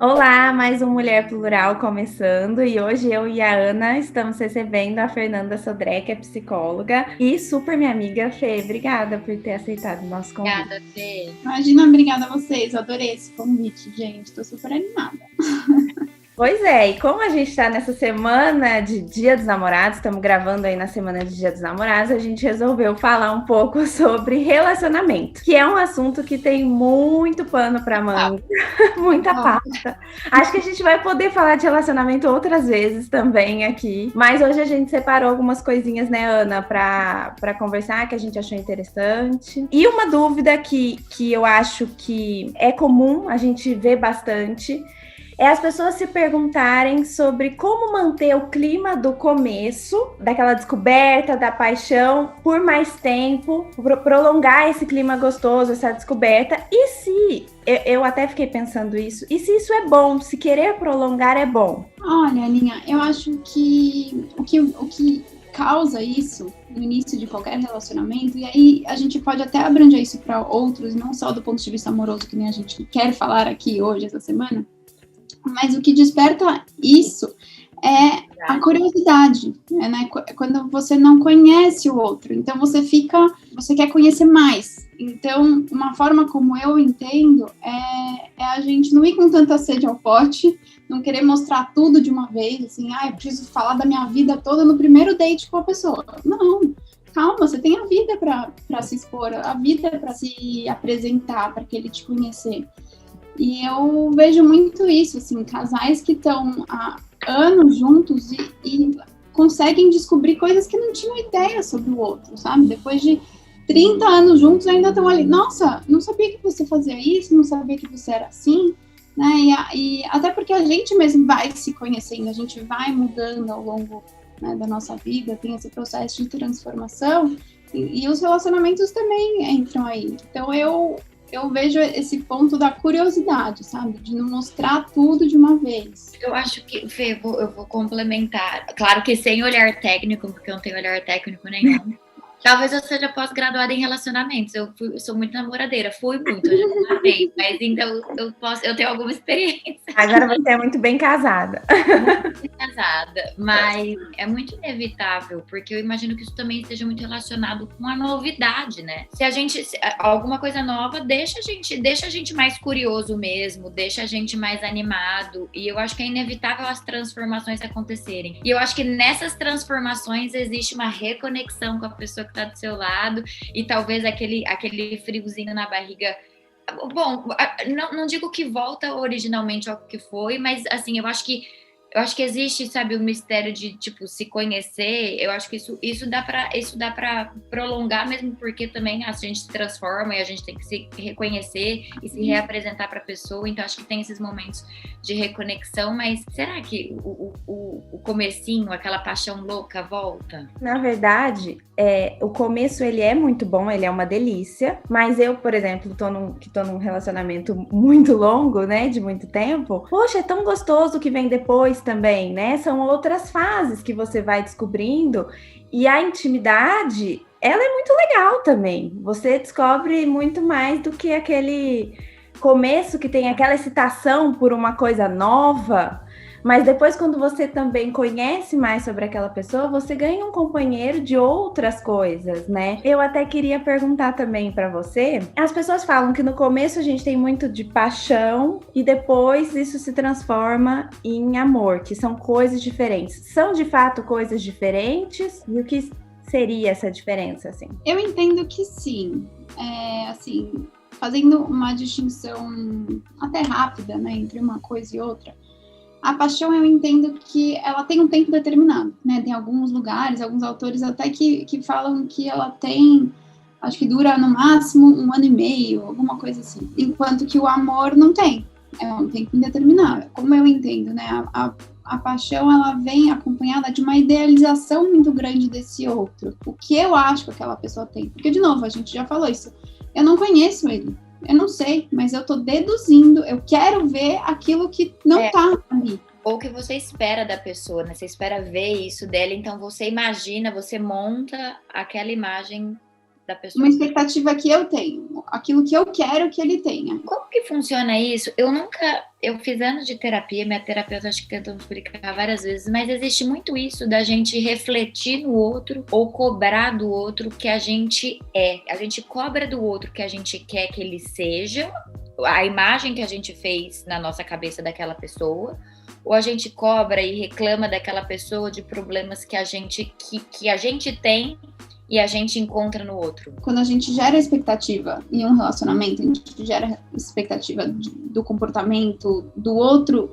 Olá, mais um Mulher Plural começando e hoje eu e a Ana estamos recebendo a Fernanda Sodré, que é psicóloga e super minha amiga Fê. Obrigada por ter aceitado o nosso convite. Obrigada, Fê. Imagina, obrigada a vocês. Eu adorei esse convite, gente. Tô super animada. Pois é, e como a gente está nessa semana de Dia dos Namorados, estamos gravando aí na semana de Dia dos Namorados, a gente resolveu falar um pouco sobre relacionamento, que é um assunto que tem muito pano para manga, muita pauta. Acho que a gente vai poder falar de relacionamento outras vezes também aqui, mas hoje a gente separou algumas coisinhas, né, Ana, para conversar, que a gente achou interessante. E uma dúvida que eu acho que é comum, a gente vê bastante, é as pessoas se perguntarem sobre como manter o clima do começo, daquela descoberta, da paixão, por mais tempo, prolongar esse clima gostoso, essa descoberta. E se, eu até fiquei pensando isso, e se isso é bom, se querer prolongar é bom? Olha, Aninha, eu acho que o que causa isso no início de qualquer relacionamento, e aí a gente pode até abranger isso para outros, não só do ponto de vista amoroso, que nem a gente quer falar aqui hoje, essa semana, mas o que desperta isso é a curiosidade, né? Quando você não conhece o outro, então você quer conhecer mais. Então, uma forma como eu entendo é a gente não ir com tanta sede ao pote, não querer mostrar tudo de uma vez, assim, eu preciso falar da minha vida toda no primeiro date com a pessoa. Não, calma, você tem a vida para se expor, a vida para se apresentar, para que ele te conhecer. E eu vejo muito isso, assim, casais que estão há anos juntos e conseguem descobrir coisas que não tinham ideia sobre o outro, sabe? Depois de 30 anos juntos ainda estão ali, nossa, não sabia que você fazia isso, não sabia que você era assim, né? E até porque a gente mesmo vai se conhecendo, a gente vai mudando ao longo, né, da nossa vida, tem esse processo de transformação e os relacionamentos também entram aí. Então eu vejo esse ponto da curiosidade, sabe? De não mostrar tudo de uma vez. Eu acho que, Fê, eu vou complementar. Claro que sem olhar técnico, porque eu não tenho olhar técnico nenhum. Talvez eu seja pós-graduada em relacionamentos. Eu sou muito namoradeira, fui muito, eu já namorei, mas então eu tenho alguma experiência. Agora você é muito bem casada. Muito bem casada, mas é muito inevitável, porque eu imagino que isso também esteja muito relacionado com a novidade, né? Alguma coisa nova deixa a gente mais curioso mesmo, deixa a gente mais animado, e eu acho que é inevitável as transformações acontecerem. E eu acho que nessas transformações existe uma reconexão com a pessoa que está do seu lado, e talvez aquele friozinho na barriga. Bom, não digo que volta originalmente ao que foi, mas assim, eu acho que existe, sabe, o mistério de, tipo, se conhecer. Eu acho que isso dá para prolongar, mesmo porque também a gente se transforma e a gente tem que se reconhecer e se reapresentar para a pessoa. Então, acho que tem esses momentos de reconexão, mas será que o comecinho, aquela paixão louca, volta? Na verdade, o começo ele é muito bom, ele é uma delícia, mas eu, por exemplo, tô num relacionamento muito longo, né, de muito tempo. Poxa, é tão gostoso que vem depois também, né? São outras fases que você vai descobrindo e a intimidade, ela é muito legal também. Você descobre muito mais do que aquele começo que tem aquela excitação por uma coisa nova. Mas depois, quando você também conhece mais sobre aquela pessoa, você ganha um companheiro de outras coisas, né? Eu até queria perguntar também para você. As pessoas falam que no começo a gente tem muito de paixão e depois isso se transforma em amor, que são coisas diferentes. São de fato coisas diferentes? E o que seria essa diferença, assim? Eu entendo que sim. Assim, fazendo uma distinção até rápida, né, entre uma coisa e outra. A paixão, eu entendo que ela tem um tempo determinado, né? Tem alguns lugares, alguns autores até que falam que ela tem, acho que dura no máximo 1 ano e meio, alguma coisa assim. Enquanto que o amor não tem, é um tempo indeterminado. Como eu entendo, né? A paixão, ela vem acompanhada de uma idealização muito grande desse outro. O que eu acho que aquela pessoa tem. Porque, de novo, a gente já falou isso. Eu não conheço ele. Eu não sei, mas eu tô deduzindo, eu quero ver aquilo que não tá ali. Ou que você espera da pessoa, né? Você espera ver isso dela, então você imagina, você monta aquela imagem da pessoa. Uma expectativa que eu tenho, aquilo que eu quero que ele tenha. Como que funciona isso? Eu fiz anos de terapia, minha terapeuta acho que tentou me explicar várias vezes, mas existe muito isso da gente refletir no outro ou cobrar do outro o que a gente é. A gente cobra do outro o que a gente quer que ele seja, a imagem que a gente fez na nossa cabeça daquela pessoa, ou a gente cobra e reclama daquela pessoa de problemas que a gente tem e a gente encontra no outro. Quando a gente gera expectativa em um relacionamento, a gente gera expectativa do comportamento do outro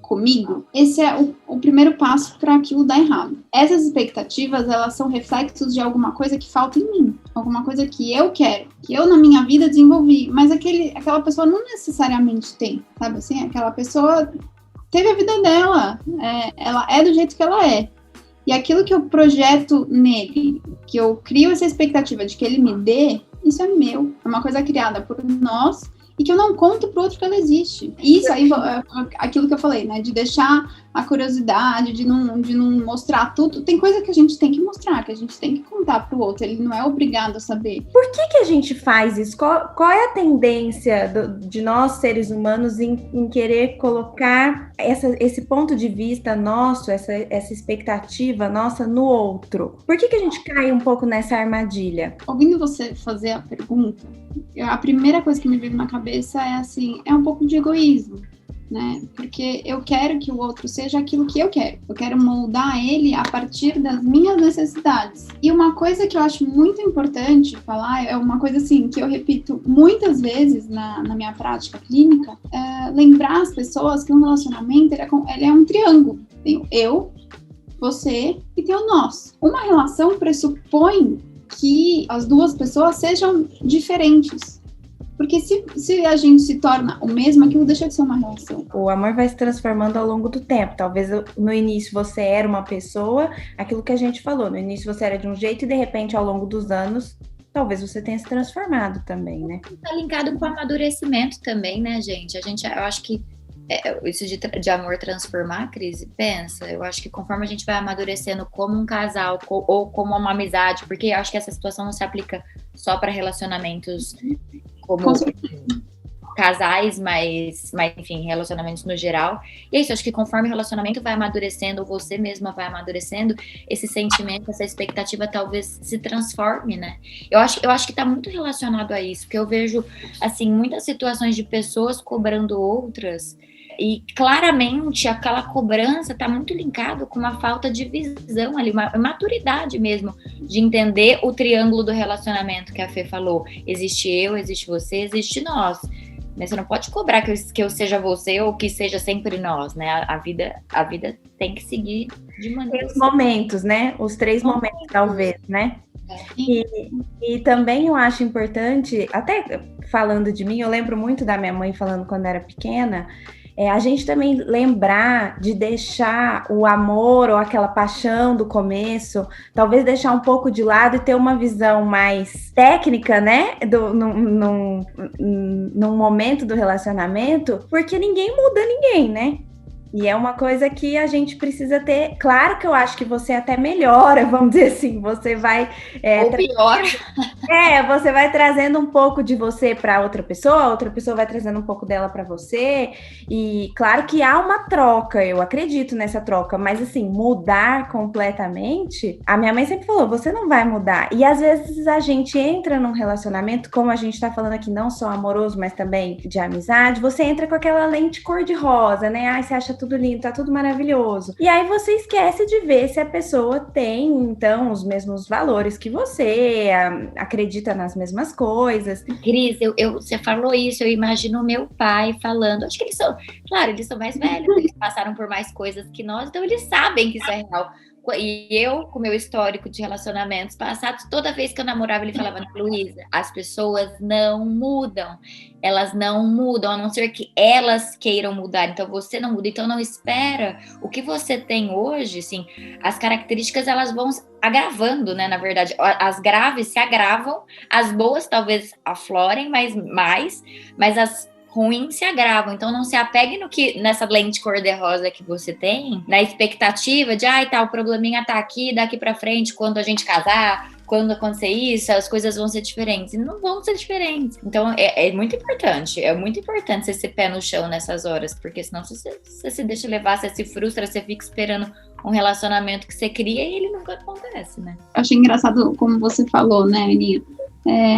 comigo, esse é o primeiro passo para aquilo dar errado. Essas expectativas, elas são reflexos de alguma coisa que falta em mim, alguma coisa que eu quero, que eu na minha vida desenvolvi, mas aquela pessoa não necessariamente tem, sabe assim? Aquela pessoa teve a vida dela, ela é do jeito que ela é. E aquilo que eu projeto nele, que eu crio essa expectativa de que ele me dê, isso é meu. É uma coisa criada por nós e que eu não conto pro outro que ela existe. Isso aí, aquilo que eu falei, né? De deixar a curiosidade, de não mostrar tudo. Tem coisa que a gente tem que mostrar, que a gente tem que contar pro outro. Ele não é obrigado a saber. Por que a gente faz isso? Qual é a tendência de nós, seres humanos, em querer colocar esse ponto de vista nosso, essa expectativa nossa no outro? Por que a gente cai um pouco nessa armadilha? Ouvindo você fazer a pergunta, a primeira coisa que me veio na cabeça é assim, é um pouco de egoísmo. Né? Porque eu quero que o outro seja aquilo que eu quero. Eu quero moldar ele a partir das minhas necessidades. E uma coisa que eu acho muito importante falar, é uma coisa assim, que eu repito muitas vezes na minha prática clínica, é lembrar as pessoas que um relacionamento ele é um triângulo. Tem o eu, você e tem o nós. Uma relação pressupõe que as duas pessoas sejam diferentes. Porque se a gente se torna o mesmo, aquilo deixa de ser uma relação. O amor vai se transformando ao longo do tempo. Talvez no início você era uma pessoa, aquilo que a gente falou, no início você era de um jeito e de repente ao longo dos anos, talvez você tenha se transformado também, né? Tá linkado com o amadurecimento também, né, gente? Eu acho que isso de amor transformar, Cris, pensa, eu acho que conforme a gente vai amadurecendo como um casal ou como uma amizade, porque eu acho que essa situação não se aplica só para relacionamentos como casais, mas enfim, relacionamentos no geral. E é isso, acho que conforme o relacionamento vai amadurecendo, ou você mesma vai amadurecendo, esse sentimento, essa expectativa talvez se transforme, né? Eu acho que tá muito relacionado a isso, porque eu vejo, assim, muitas situações de pessoas cobrando outras, e claramente aquela cobrança está muito linkado com uma falta de visão ali, uma maturidade mesmo, de entender o triângulo do relacionamento que a Fê falou. Existe eu, existe você, existe nós. Mas você não pode cobrar que eu seja você ou que seja sempre nós, né? A vida tem que seguir de maneira... Os momentos, né? Os 3 momentos, talvez, né? E também eu acho importante, até falando de mim, eu lembro muito da minha mãe falando quando era pequena, a gente também lembrar de deixar o amor ou aquela paixão do começo, talvez deixar um pouco de lado e ter uma visão mais técnica, né, num momento do relacionamento, porque ninguém muda ninguém, né? E é uma coisa que a gente precisa ter. Claro que eu acho que você até melhora, vamos dizer assim, você vai... ou pior. Você vai trazendo um pouco de você para outra pessoa, a outra pessoa vai trazendo um pouco dela para você, e claro que há uma troca, eu acredito nessa troca, mas assim, mudar completamente, a minha mãe sempre falou, você não vai mudar, e às vezes a gente entra num relacionamento, como a gente tá falando aqui, não só amoroso, mas também de amizade, você entra com aquela lente cor-de-rosa, né, ai, você acha tudo lindo, tá tudo maravilhoso, e aí você esquece de ver se a pessoa tem, então, os mesmos valores que você, acredita nas mesmas coisas. Cris, você falou isso, eu imagino meu pai falando, acho que eles são mais velhos, eles passaram por mais coisas que nós, então eles sabem que isso é real. E eu, com meu histórico de relacionamentos passados, toda vez que eu namorava, ele falava, Luísa, as pessoas não mudam, elas não mudam, a não ser que elas queiram mudar, então você não muda, então não espera. O que você tem hoje, assim, as características, elas vão agravando, né, na verdade, as graves se agravam, as boas talvez aflorem mas as ruins se agravam, então não se apegue nessa lente cor-de-rosa que você tem, na expectativa de, o probleminha tá aqui, daqui pra frente, quando a gente casar, quando acontecer isso, as coisas vão ser diferentes. E não vão ser diferentes. Então, é muito importante. É muito importante você ser pé no chão nessas horas. Porque senão você se deixa levar, você se frustra, você fica esperando um relacionamento que você cria e ele nunca acontece, né? Eu achei engraçado como você falou, né, Aninha?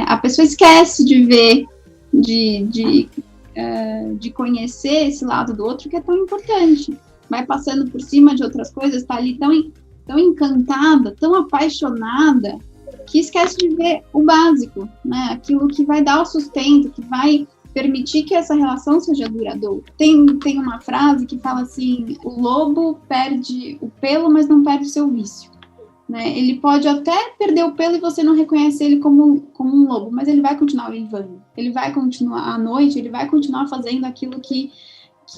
A pessoa esquece de ver, de conhecer esse lado do outro que é tão importante. Vai passando por cima de outras coisas, tá ali tão encantada, tão apaixonada, que esquece de ver o básico, né? Aquilo que vai dar o sustento, que vai permitir que essa relação seja duradoura. Tem uma frase que fala assim: o lobo perde o pelo, mas não perde o seu vício. Né? Ele pode até perder o pelo e você não reconhece ele como um lobo, mas ele vai continuar vivendo. Ele vai continuar à noite, ele vai continuar fazendo aquilo que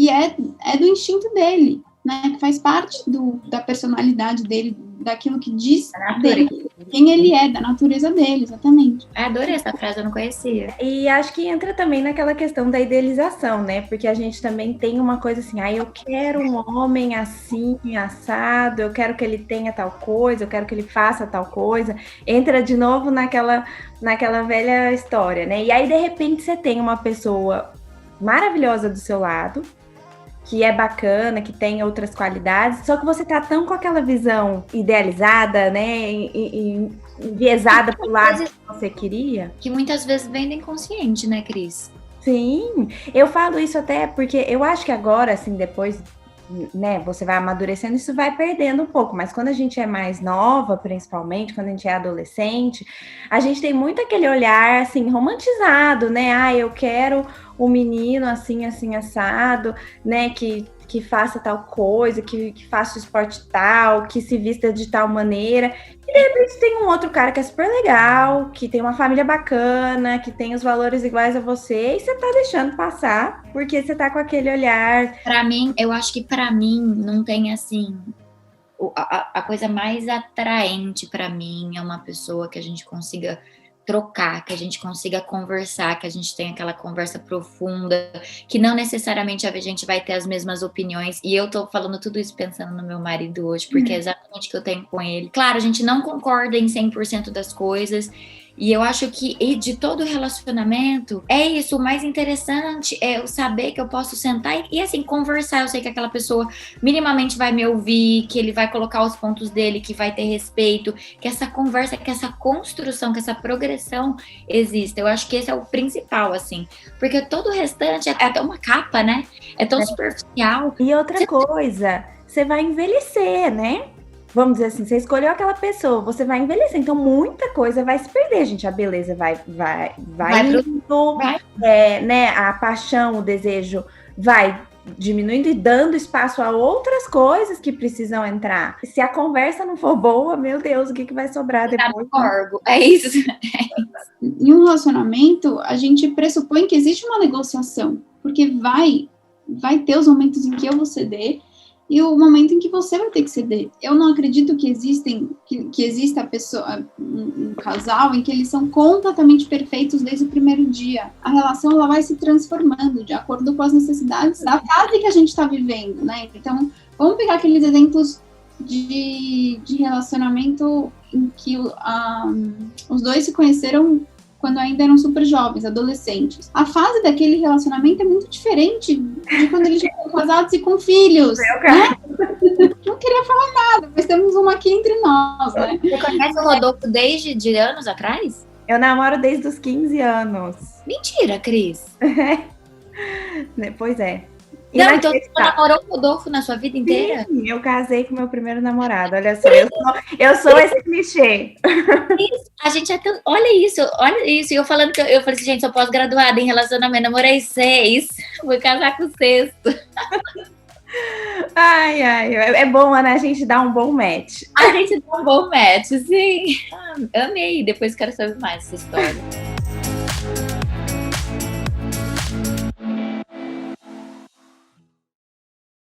é do instinto dele, né? Que faz parte da personalidade dele, daquilo que diz dele, quem ele é, da natureza dele, exatamente. Adorei essa frase, eu não conhecia. E acho que entra também naquela questão da idealização, né? Porque a gente também tem uma coisa assim, eu quero um homem assim, assado, eu quero que ele tenha tal coisa, eu quero que ele faça tal coisa. Entra de novo naquela velha história, né? E aí, de repente, você tem uma pessoa maravilhosa do seu lado, que é bacana, que tem outras qualidades, só que você tá tão com aquela visão idealizada, né, enviesada pro lado que você queria. Que muitas vezes vem do inconsciente, né, Cris? Sim, eu falo isso até porque eu acho que agora, assim, depois, né, você vai amadurecendo, isso vai perdendo um pouco, mas quando a gente é mais nova, principalmente, quando a gente é adolescente, a gente tem muito aquele olhar, assim, romantizado, né, eu quero um menino assim, assim, assado, né, que faça tal coisa, que faça o esporte tal, que se vista de tal maneira, e de repente tem um outro cara que é super legal, que tem uma família bacana, que tem os valores iguais a você, e você tá deixando passar, porque você tá com aquele olhar. Pra mim, eu acho que pra mim não tem assim, a coisa mais atraente pra mim é uma pessoa que a gente consiga trocar, que a gente consiga conversar, que a gente tenha aquela conversa profunda, que não necessariamente a gente vai ter as mesmas opiniões, e eu tô falando tudo isso pensando no meu marido hoje, porque é exatamente o que eu tenho com ele. Claro, a gente não concorda em 100% das coisas, e eu acho que de todo relacionamento, é isso, o mais interessante é eu saber que eu posso sentar e assim, conversar. Eu sei que aquela pessoa minimamente vai me ouvir, que ele vai colocar os pontos dele, que vai ter respeito, que essa conversa, que essa construção, que essa progressão exista. Eu acho que esse é o principal, assim, porque todo o restante é até uma capa, né? É tão superficial. E outra coisa, você vai envelhecer, né? Vamos dizer assim, você escolheu aquela pessoa, você vai envelhecer, então muita coisa vai se perder, gente. A beleza vai indo, né? A paixão, o desejo vai diminuindo e dando espaço a outras coisas que precisam entrar. Se a conversa não for boa, meu Deus, o que vai sobrar depois? É isso. Em um relacionamento, a gente pressupõe que existe uma negociação, porque vai ter os momentos em que eu vou ceder e o momento em que você vai ter que ceder. Eu não acredito que exista a pessoa, um casal em que eles são completamente perfeitos desde o primeiro dia. A relação ela vai se transformando de acordo com as necessidades da fase que a gente está vivendo, né? Então, vamos pegar aqueles exemplos de relacionamento em que os dois se conheceram quando ainda eram super jovens, adolescentes. A fase daquele relacionamento é muito diferente de quando eles já estão casados e com filhos. Né? Não queria falar nada, mas temos uma aqui entre nós, né? Você conhece o Rodolfo desde anos atrás? Eu namoro desde os 15 anos. Mentira, Cris. Pois é. Não, então você namorou o Rodolfo na sua vida inteira? Sim, eu casei com meu primeiro namorado. Olha só, eu sou esse clichê. A gente é tão... Olha isso. E eu falando que eu falei assim, gente, sou pós-graduada em relacionamento, namorei 6, vou casar com o 6º. Ai, é bom, né? A gente dá um bom match. A gente dá um bom match, sim. Amei, depois quero saber mais dessa história.